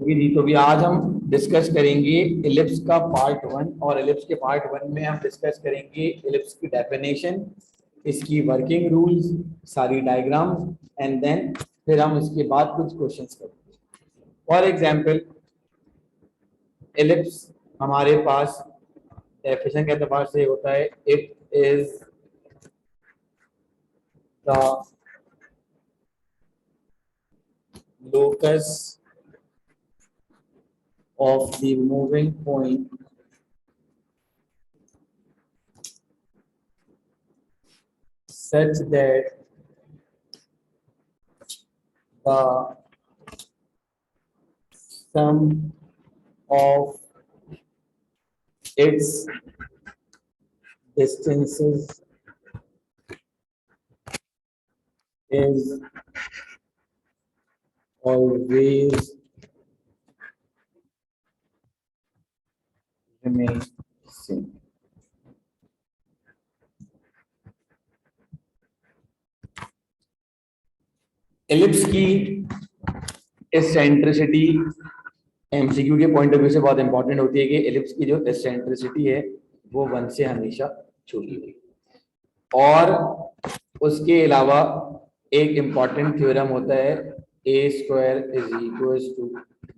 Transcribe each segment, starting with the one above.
जी, तो भी आज हम डिस्कस करेंगे इलिप्स का पार्ट 1। और इलिप्स के पार्ट 1 में हम डिस्कस करेंगे इलिप्स की डेफिनेशन, इसकी वर्किंग रूल्स, सारी डायग्राम्स, एंड देन फिर हम इसके बाद कुछ क्वेश्चंस करेंगे। फॉर एग्जांपल, इलिप्स हमारे पास डेफिनेशन के एतबार से होता है, it is the locus of the moving point such that the sum of its distances is always remain same. Ellipse की एसेंट्रिसिटी एमसीक्यू के पॉइंट ऑफ व्यू से बहुत इंपॉर्टेंट होती है कि एलिप्स की जो एसेंट्रिसिटी है वो 1 से हमेशा छोटी होगी। और उसके अलावा एक इंपॉर्टेंट थ्योरम होता है, A square is equal to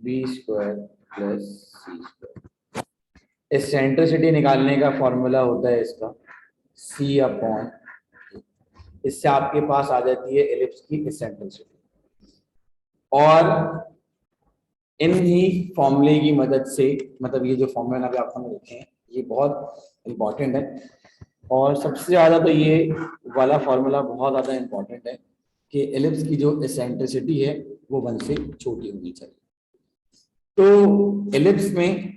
B square plus C square. Eccentricity निकालने का फॉर्मूला होता है इसका सी अपॉन, इससे आपके पास आ जाती है एलिप्स की एसेंट्रिसिटी। और इन ही फॉर्मूले की मदद से, मतलब ये जो फॉर्मूला अभी आप सामने रखे हैं ये बहुत इंपॉर्टेंट है, और सबसे ज्यादा तो ये वाला फॉर्मूला बहुत ज्यादा इंपॉर्टेंट है कि एलिप्स की जो एसेंट्रिसिटी है वो 1 से छोटी होनी चाहिए। तो एलिप्स में,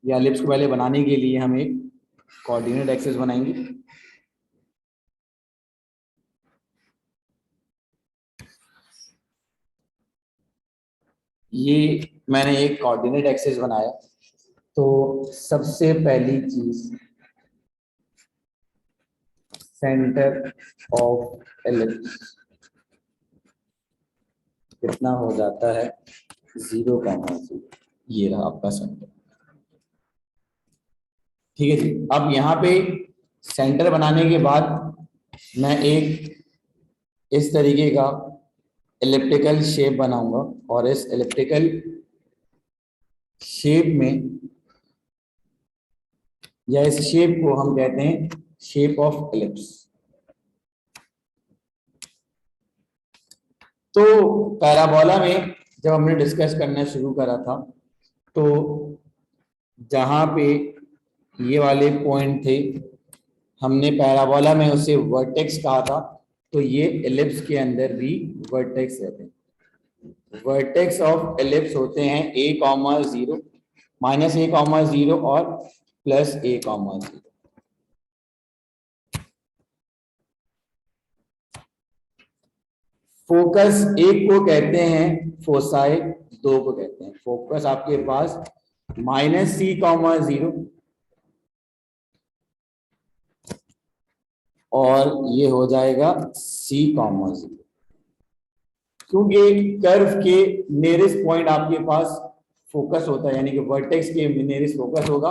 या एलिप्स को पहले बनाने के लिए हम एक कोऑर्डिनेट एक्सिस बनाएंगे। ये मैंने एक कोऑर्डिनेट एक्सिस बनाया, तो सबसे पहली चीज सेंटर ऑफ एलिप्स कितना हो जाता है 0,0। ये रहा आपका सेंटर। ठीक है जी। अब यहाँ पे सेंटर बनाने के बाद मैं एक इस तरीके का एलिप्टिकल शेप बनाऊंगा, और इस एलिप्टिकल शेप में, या इस शेप को हम कहते हैं शेप ऑफ एलिप्स। तो पैराबोला में जब हमने डिस्कस करना शुरू करा था, तो जहां पे ये वाले पॉइंट थे, हमने पैराबोला में उसे वर्टेक्स कहा था, तो ये एलिप्स के अंदर भी वर्टेक्स रहते हैं। वर्टेक्स ऑफ एलिप्स होते हैं a,0, -a,0 और +a,0। फोकस एक को कहते हैं फोसाई, दो को कहते हैं फोकस। आपके पास -c,0 और ये हो जाएगा c,0, क्योंकि कर्व के नियरेस्ट पॉइंट आपके पास फोकस होता है, यानी कि वर्टेक्स के नियरेस्ट फोकस होगा।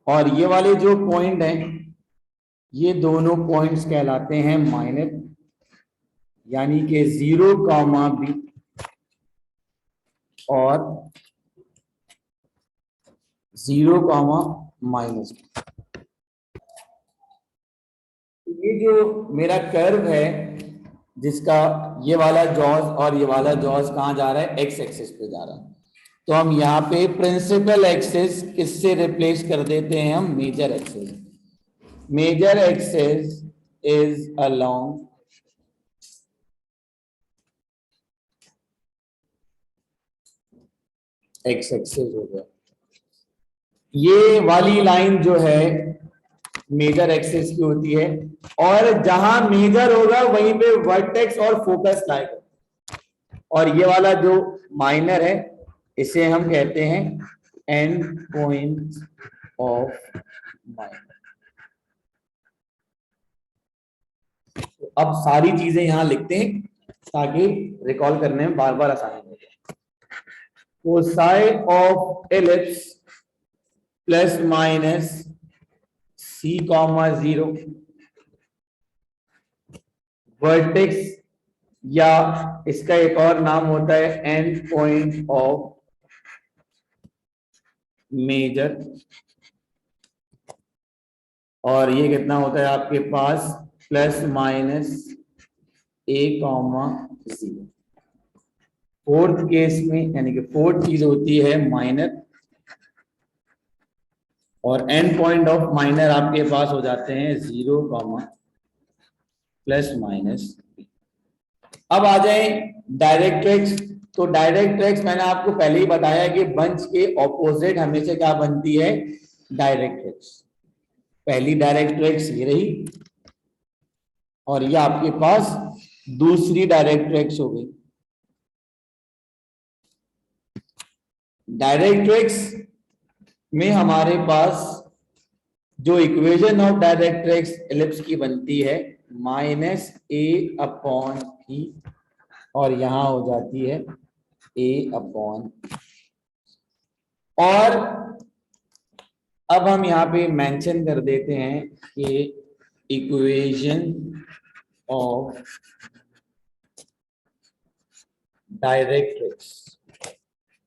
और ये वाले जो पॉइंट हैं, ये दोनों पॉइंट्स कहलाते हैं माइनर, यानी कि 0,b और 0,-b। ये जो मेरा कर्व है, जिसका ये वाला जॉज और ये वाला जॉज कहाँ जा रहा है, एक्स एक्सिस पे जा रहा है। तो हम यहाँ पे प्रिंसिपल एक्सिस किससे रिप्लेस कर देते हैं, हम major axis. Major axis is along X axis हो गया। ये वाली लाइन जो है मेजर एक्सिस की होती है, और जहां मेजर होगा वहीं पे वर्टेक्स और फोकस लाएगा। और ये वाला जो माइनर है, इसे हम कहते हैं एंड पॉइंट ऑफ माइनर। अब सारी चीजें यहां लिखते हैं ताकि रिकॉल करने में बार बार आसानी हो जाए। Foci of ellipse plus minus C comma 0 vertex या इसका एक और नाम होता है एंड पॉइंट ऑफ मेजर, और ये कितना होता है आपके पास plus minus A comma 0। Fourth case में यानी कि फोर्थ चीज होती है माइनर, और एंड पॉइंट ऑफ माइनर आपके पास हो जाते हैं 0 कॉमा प्लस माइनस। अब आ जाए डायरेक्ट्रिक्स। तो डायरेक्ट्रिक्स मैंने आपको पहले ही बताया कि बंच के ऑपोजिट हमेशा क्या बनती है, डायरेक्ट्रिक्स। पहली डायरेक्ट्रिक्स ये रही और ये आपके पास दूसरी डायरेक्ट्रिक्स हो गई। डायरेक्ट्रिक्स में हमारे पास जो इक्वेशन ऑफ डायरेक्ट्रिक्स एलिप्स की बनती है माइनस A अपॉन E, और यहां हो जाती है A अपॉन। और अब हम यहां पे मेंशन कर देते हैं कि equation of directrix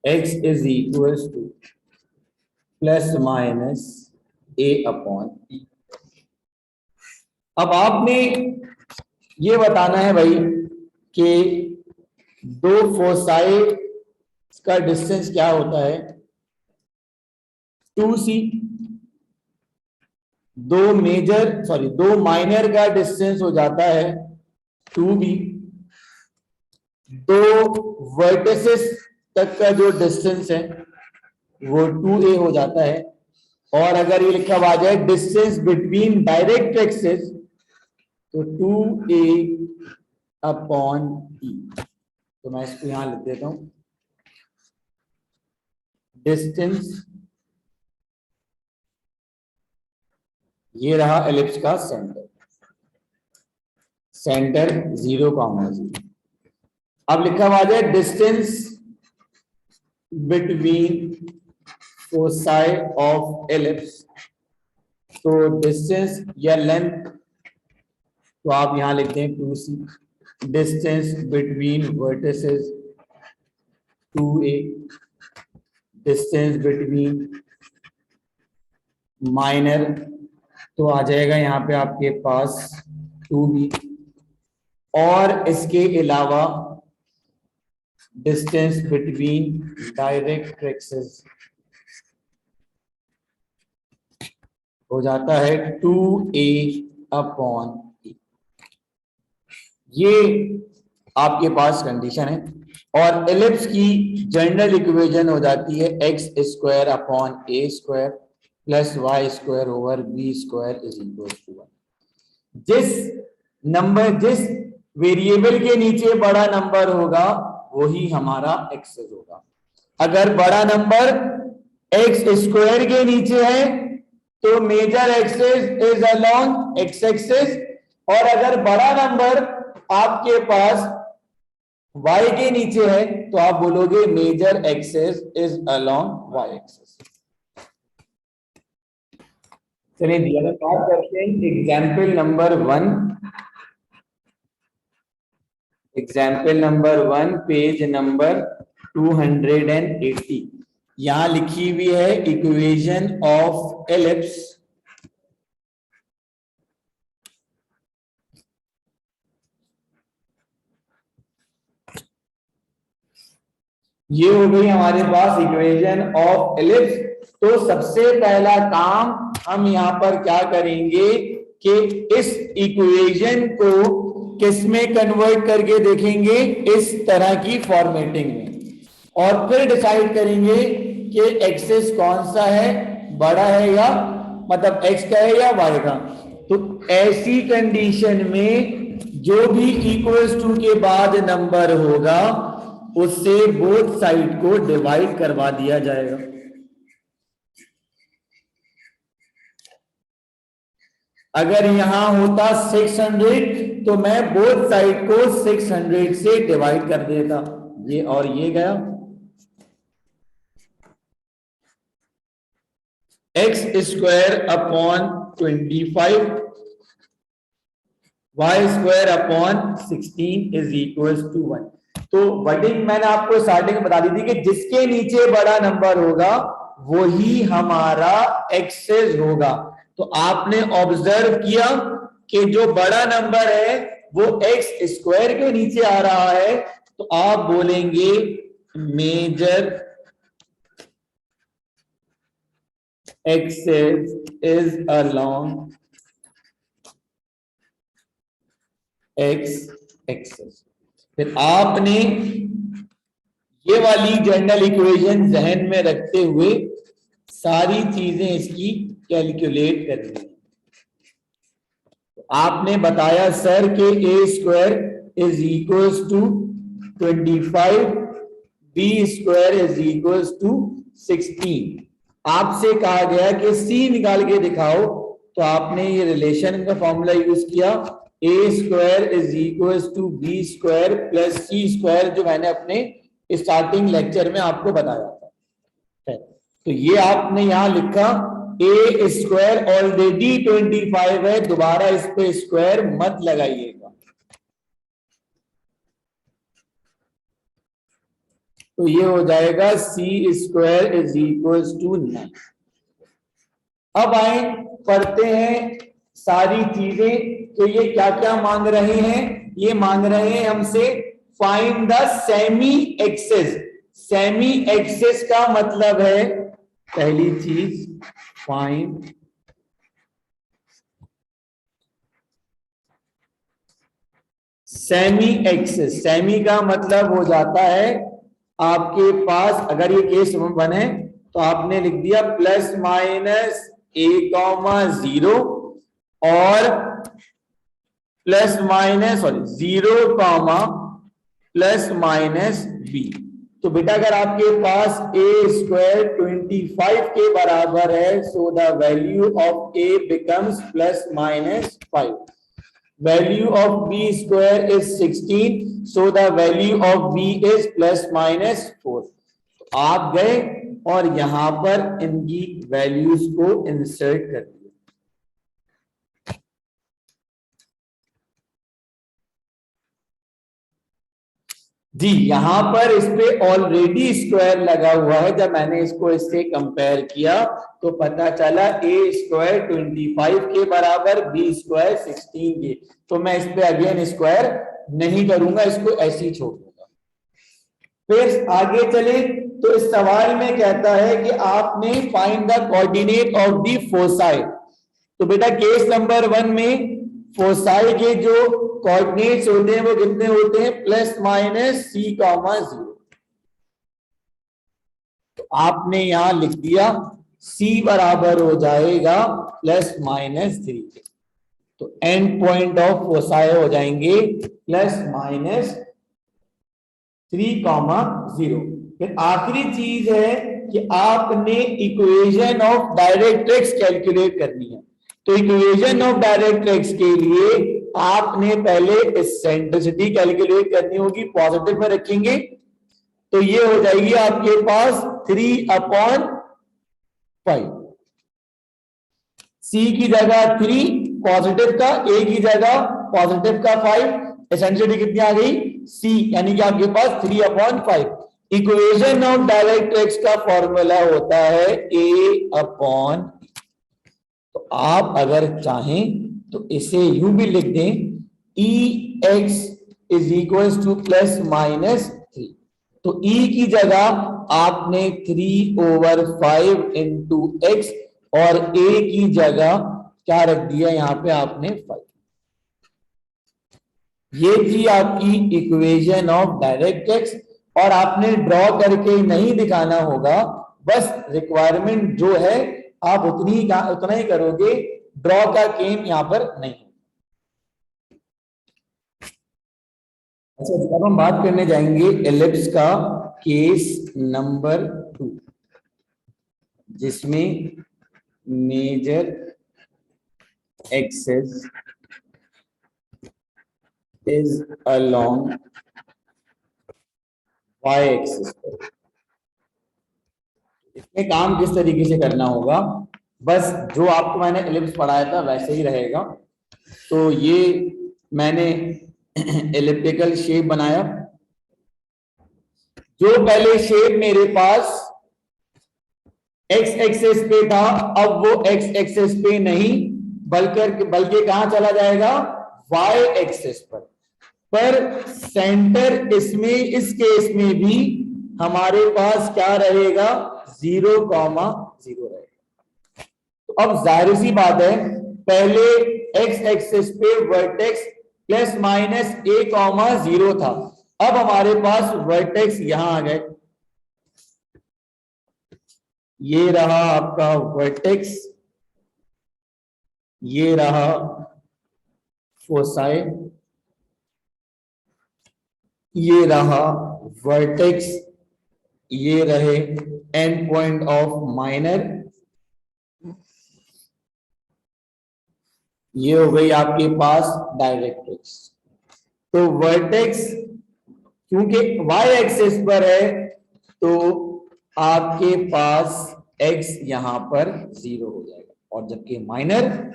x is equals to plus minus A upon E। अब आपने ये बताना है भाई कि दो फोसाई का डिस्टेंस क्या होता है 2C, दो माइनर का डिस्टेंस हो जाता है 2B, दो वर्टिसेस तक का जो डिस्टेंस है वो 2A हो जाता है। और अगर ये लिखा हुआ आ जाए डिस्टेंस बिटवीन डायरेक्ट एक्सिस तो 2A अपॉन E। तो मैं इसको यहां लिख देता हूं, डिस्टेंस, ये रहा एलिप्स का सेंटर, सेंटर 0 कॉमा 0। अब लिखा हुआ जाए distance between foci of ellipse, तो डिस्टेंस या लेंथ तो आप यहां लिखते हैं 2C, distance between vertices 2A, distance between minor तो आ जाएगा यहाँ पे आपके पास 2B, और इसके अलावा डिस्टेंस बिटवीन डायरेक्ट एक्सिस हो जाता है 2A अपॉन E। ये आपके पास कंडीशन है, और एलिप्स की जनरल इक्वेशन हो जाती है x square upon A square plus Y square over B square is equal to 1। जिस वेरिएबल के नीचे बड़ा नंबर होगा वही हमारा एक्सेस होगा। अगर बड़ा नंबर एक्स स्क्वायर के नीचे है तो major axes is along X axes, और अगर बड़ा नंबर आपके पास y के नीचे है तो आप बोलोगे major axes is along y axes. चलिए दिया बात करते हैं example number 1। Example number 1 page number 280। यहां लिखी हुई है इक्वेशन ऑफ एलिप्स ये हो गई हमारे पास इक्वेशन ऑफ एलिप्स। तो सबसे पहला काम हम यहां पर क्या करेंगे कि इस इक्वेशन को किस में कन्वर्ट करके देखेंगे, इस तरह की फॉर्मेटिंग में, और फिर डिसाइड करेंगे कि एक्सेस कौन सा है, बड़ा है या मतलब एक्स का है या वाई का। तो ऐसी कंडीशन में जो भी इक्वल्स टू के बाद नंबर होगा उससे बोथ साइड को डिवाइड करवा दिया जाएगा। अगर यहां होता 600 तो मैं बोथ साइड को 600 से डिवाइड कर देता, ये और ये गया, X square upon 25 Y square upon 16 is equal to 1। तो वर्डिंग मैंने आपको स्टार्टिंग में बता दी थी कि जिसके नीचे बड़ा नंबर होगा वही हमारा एक्सेस होगा। तो आपने ऑब्जर्व किया कि जो बड़ा नंबर है वो एक्स स्क्वायर के नीचे आ रहा है, तो आप बोलेंगे major axes is along X axes. फिर आपने ये वाली जनरल इक्वेशन जहन में रखते हुए सारी चीजें इसकी कैलकुलेट करनी है। आपने बताया सर के A square is equals to 25, B square is equals to 16। आपसे कहा गया कि सी निकाल के दिखाओ, तो आपने ये रिलेशन का फॉर्मूला यूज किया, A square is equals to B square plus C square, जो मैंने अपने स्टार्टिंग लेक्चर में आपको बताया था। तो ये आपने यहां लिखा, ए स्क्वायर ऑलरेडी 25 है, दोबारा इस पे स्क्वायर मत लगाइएगा। तो ये हो जाएगा सी स्क्वायर इज इक्वल टू 9। अब आए पढ़ते हैं सारी चीजें। तो ये क्या क्या मांग रहे हैं? ये मांग रहे हैं हमसे find the semi axes. Semi axes का मतलब है, पहली चीज फाइंड सेमी एक्सेस। सेमी का मतलब हो जाता है आपके पास, अगर ये केस बने तो आपने लिख दिया प्लस माइनस ए कॉमा 0 और plus minus sorry 0 comma plus minus B. तो बेटा अगर आपके पास ए स्क्वायर 25 के बराबर है, so the value of A becomes plus minus 5। Value of B square is 16, so the value of B is plus minus 4। तो आप गए और यहां पर इनकी वैल्यूज को इंसर्ट कर दिया। जी, यहां पर इस पे ऑलरेडी स्क्वायर लगा हुआ है। जब मैंने इसको इससे कंपेयर किया तो पता चला ए स्क्वायर 25 के बराबर, बी स्क्वायर 16 के। तो मैं इस पे अगेन स्क्वायर नहीं करूंगा, इसको ऐसे ही छोड़ दूंगा। फिर आगे चले तो इस सवाल में कहता है कि आपने find the coordinate of the foci. तो बेटा केस नंबर 1 में फोसाई के जो कोऑर्डिनेट्स होते हैं वो कितने होते हैं? Plus minus C comma 0। तो आपने यहां लिख दिया सी बराबर हो जाएगा प्लस माइनस 3। तो एंड पॉइंट ऑफ फोसाई हो जाएंगे प्लस माइनस 3 कॉमा 0। फिर आखिरी चीज है कि आपने इक्वेशन ऑफ डायरेक्ट्रिक्स कैलकुलेट करनी है। तो इक्वेशन ऑफ डायरेक्ट्रिक्स के लिए आपने पहले एसेंट्रिसिटी कैलकुलेट करनी होगी, पॉजिटिव में रखेंगे। तो ये हो जाएगी आपके पास 3/5। सी की जगह 3 पॉजिटिव का, ए की जगह पॉजिटिव का 5। एसेंट्रिसिटी कितनी आ गई? सी, यानी कि आपके पास 3/5। इक्वेशन ऑफ डायरेक्ट्रिक्स का फॉर्मूला होता है A/, तो आप अगर चाहें तो इसे यूं भी लिख दें, EX is equal to plus minus 3। तो E की जगह आपने 3/5 इंटू एक्स और A की जगह क्या रख दिया यहां पे आपने 5। ये थी आपकी इक्वेशन ऑफ डायरेक्ट्रिक्स। और आपने ड्रॉ करके नहीं दिखाना होगा, बस रिक्वायरमेंट जो है आप उतना ही करोगे, ड्रॉ का गेम यहां पर नहीं। अच्छा, अब हम बात करने जाएंगे एलिप्स का केस नंबर 2, जिसमें major axes is along Y axis. इसमें काम किस तरीके से करना होगा? बस जो आपको मैंने एलिप्स पढ़ाया था वैसे ही रहेगा। तो ये मैंने एलिप्टिकल शेप बनाया। जो पहले शेप मेरे पास एक्स एक्सेस पे था, अब वो एक्स एक्सेस पे नहीं, बल्कि कहां चला जाएगा, वाई एक्सेस पर सेंटर इसमें, इस केस में भी हमारे पास क्या रहेगा, 0,0 रहेगा। तो अब जाहिर सी बात है, पहले एक्स एक्सेस पे वर्टेक्स प्लस माइनस a,0 था। अब हमारे पास वर्टेक्स यहां आ गए, ये रहा आपका वर्टेक्स, ये रहा फोसाई, ये रहा वर्टेक्स, ये रहे एंड पॉइंट ऑफ माइनर, ये हो गई आपके पास डायरेक्ट्रिक्स। तो वर्टेक्स क्योंकि y एक्सिस पर है, तो आपके पास x यहां पर 0 हो जाएगा, और जबकि माइनर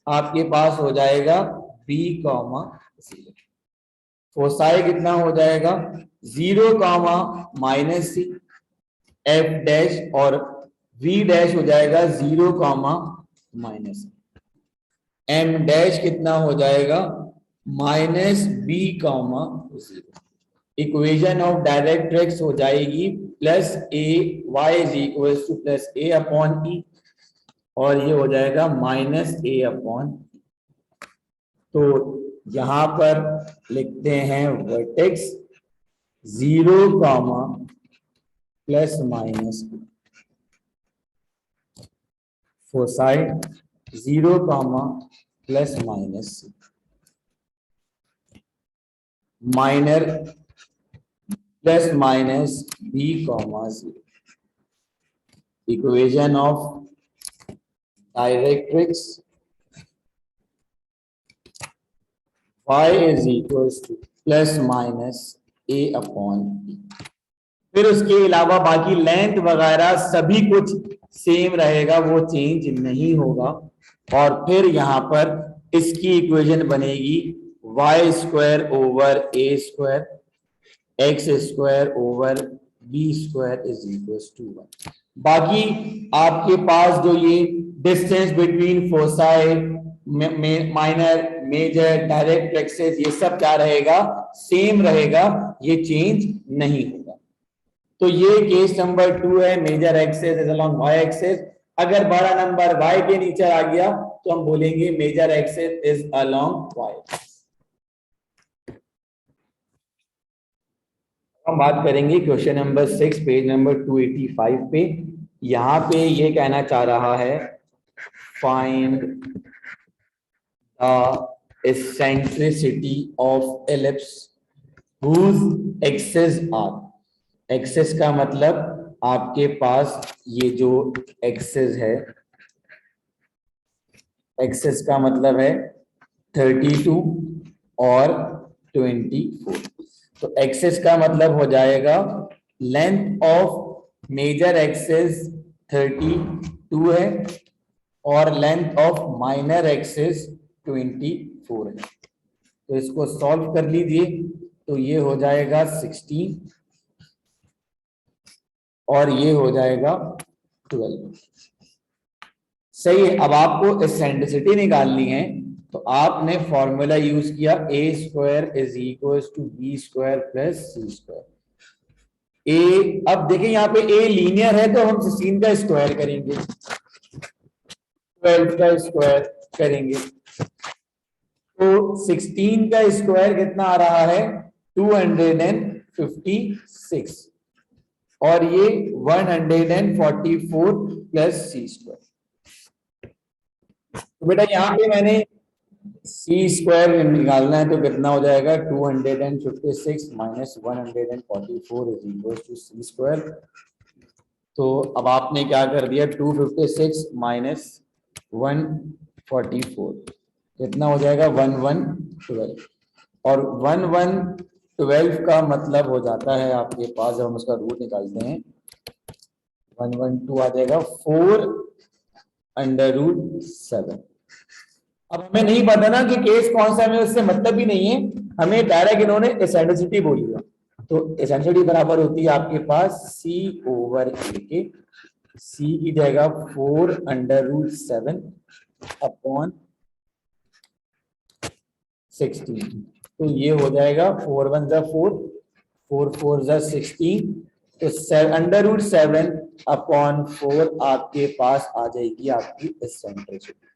आपके पास हो जाएगा b, 0। फोसाई कितना हो जाएगा, 0, -c f डैश, और v डैश हो जाएगा 0, -c। m डैश कितना हो जाएगा, -b, 0। इक्वेशन ऑफ डायरेक्ट्रिक्स हो जाएगी plus A Y is equal to plus A upon E, और ये हो जाएगा -a/। तो यहां पर लिखते हैं vertex 0, ± foci 0, ± minor ±b, 0। Equation of directrix y is equal to ±a/b। फिर उसके अलावा बाकी लेंथ वगैरह सभी कुछ सेम रहेगा, वो चेंज नहीं होगा। और फिर यहां पर इसकी इक्वेशन बनेगी y² over a², x² over b² is equal to 1। बाकी आपके पास जो ये distance between foci, minor, major, direct axes, ये सब क्या रहेगा, सेम रहेगा, ये चेंज नहीं होगा। तो ये केस नंबर 2 है, major axes is along Y axes. अगर बड़ा नंबर y के नीचे आ गया तो हम बोलेंगे major axes is along Y. हम बात करेंगे क्वेश्चन नंबर 6 पेज नंबर 285 पे। यहां पे ये कहना चाह रहा है, find the eccentricity of ellipse whose axes are. Axes का मतलब आपके पास ये जो एक्सेस है, एक्सेस का मतलब है 32 और 24। तो एक्सेस का मतलब हो जाएगा लेंथ ऑफ मेजर एक्सेस 32 है और लेंथ ऑफ माइनर एक्सेस 24 है। तो इसको सॉल्व कर लीजिए, तो ये हो जाएगा 16 और ये हो जाएगा 12। सही है। अब आपको एसेंट्रिसिटी निकालनी है, तो आपने फॉर्मूला यूज किया a² is equal to b² plus c²। A, अब देखिए यहाँ पे a लीनियर है तो हम 16 का स्क्वायर करेंगे, 12 का स्क्वायर करेंगे, तो 16 का स्क्वायर कितना आ रहा है, 256, और ये 144 प्लस c²। तो बेटा यहाँ पे मैंने c² निकालना है, तो कितना हो जाएगा, 256 minus 144 is equal to c²। तो अब आपने क्या कर दिया, 256 माइनस 144 कितना हो जाएगा, 1112। और 1112 का मतलब हो जाता है आपके पास, जब हम उसका रूट निकालते हैं 112 आ जाएगा 4 √7। अब हमें नहीं पता ना कि केस कौन सा, हमें उससे मतलब भी नहीं है, हमें डायरेक्ट इन्होंने एसेंट्रिसिटी बोली है। तो एसेंट्रिसिटी बराबर होती है आपके पास C/A के, C की जगह 4√7 अपॉन 16। तो ये हो जाएगा 4 1 जा 4, 4 4 जा 16, तो √7 अपॉन 4 आपके पास आ जाएगी आपकी एसेंट्रिसिटी।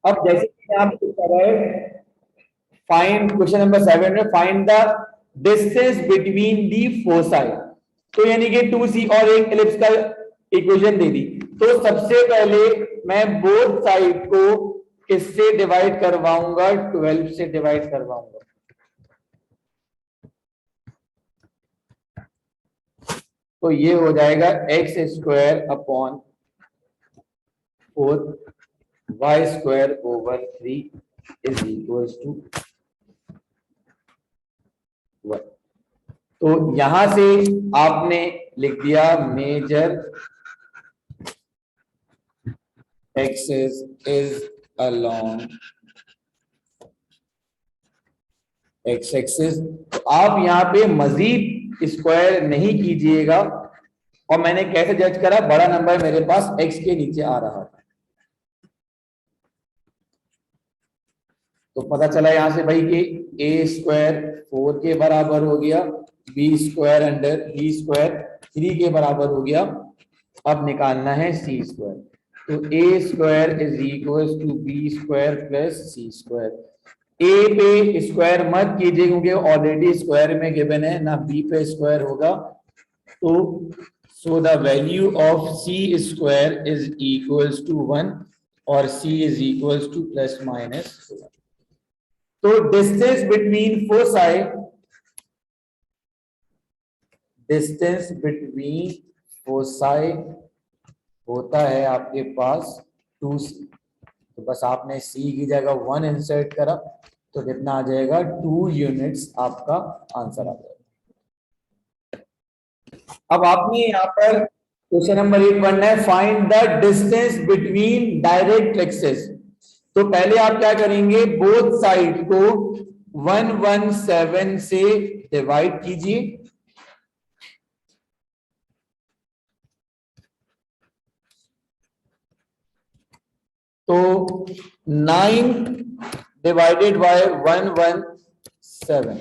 अब जैसे कि यहाँ पे कह रहा है, फाइंड क्वेश्चन नंबर 7 में find the distance between the foci, तो यानी कि 2C और एक एलिप्स का इक्वेशन दे दी। तो सबसे पहले मैं बोथ साइड को किससे डिवाइड करवाऊंगा, 12 से डिवाइड करवाऊंगा। तो ये हो जाएगा x² upon 4 y²/3 is equal to 1। तो यहां से आपने लिख दिया major axis is along X axis. तो आप यहां पे मजीद स्क्वायर नहीं कीजिएगा, और मैंने कैसे जज करा, बड़ा नंबर मेरे पास x के नीचे आ रहा था, तो पता चला यहां से भाई कि a² 4 के बराबर हो गया, b² 3 के बराबर हो गया। अब निकालना है c², तो a² is equal to b² plus c²। a पे स्क्वायर मत कीजिए क्योंकि ऑलरेडी स्क्वायर में गिवन है ना, b पे स्क्वायर होगा। तो so the value of c² is equal to 1 और c is equal to plus minus 1। तो distance between foci, distance between foci होता है आपके पास 2C। तो बस आपने C की जगह 1 इंसर्ट करा तो कितना आ जाएगा, 2 यूनिट्स आपका आंसर आ जाएगा। अब आपने यहाँ पर क्वेश्चन नंबर 8 पढ़ना है, find the distance between direct axis. तो पहले आप क्या करेंगे, बोथ साइड को 117 से डिवाइड कीजिए। तो 9 डिवाइडेड बाय 117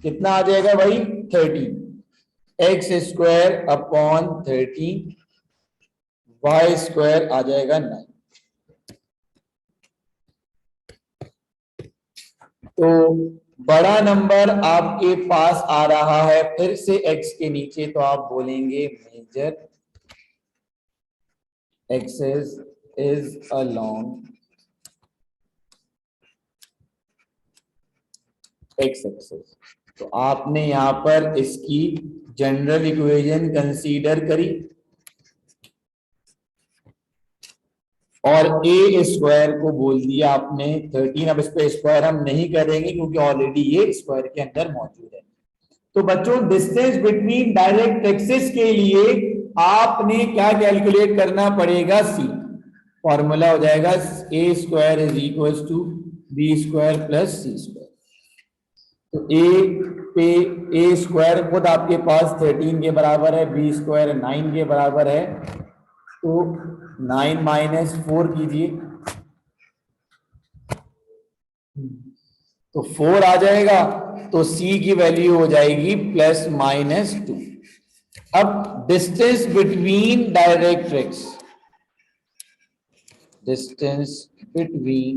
कितना आ जाएगा भाई, 13। x² अपॉन 13, y² आ जाएगा 9। तो बड़ा नंबर आपके पास आ रहा है फिर से x के नीचे, तो आप बोलेंगे major axis is along X axis. तो आपने यहां पर इसकी जनरल इक्वेशन कंसीडर करी और a² को बोल दिया आपने 13। अब इस पे स्क्वायर हम नहीं करेंगे क्योंकि ऑलरेडी ये स्क्वायर के अंदर मौजूद है। तो बच्चों डिस्टेंस बिटवीन डायरेक्ट एक्सिस के लिए आपने क्या कैलकुलेट करना पड़ेगा, c। फॉर्मूला हो जाएगा a² is equal to b² plus c²। तो a² खुद आपके पास 13 के बराबर है, b² 9 के बराबर है, तो 9 माइनस 4 कीजिए तो 4 आ जाएगा। तो c की वैल्यू हो जाएगी प्लस माइनस 2। अब distance between directrix, distance between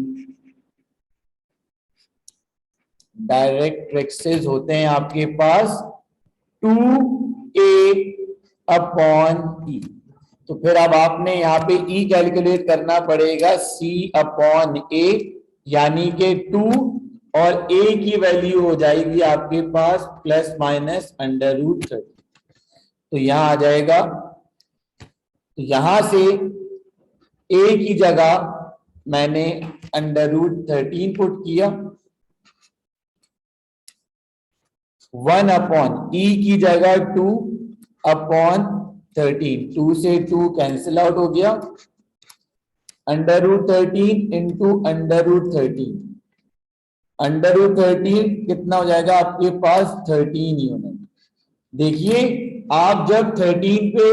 directrices होते हैं आपके पास 2a अपॉन e। तो फिर अब आपने यहाँ पे e कैलकुलेट करना पड़ेगा c अपॉन a, यानी के 2 और a की वैल्यू हो जाएगी आपके पास प्लस माइनस √30। तो यहां आ जाएगा, तो यहां से a की जगह मैंने √13 पुट किया, 1 अपॉन e की जगह 2 अपॉन 13, 2 से 2 कैंसिल आउट हो गया, √13 इंटू √13, √13 कितना हो जाएगा आपके पास 13 यूनिट। देखिए आप जब 13 पे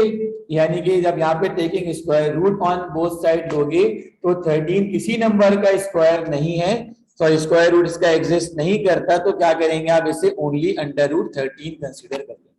यानी कि जब यहाँ पे taking square root on both side लोगे तो 13 किसी नंबर का स्क्वायर नहीं है, तो स्क्वायर रूट इसका एग्जिस्ट नहीं करता, तो क्या करेंगे आप इसे ओनली √13 कंसीडर करेंगे।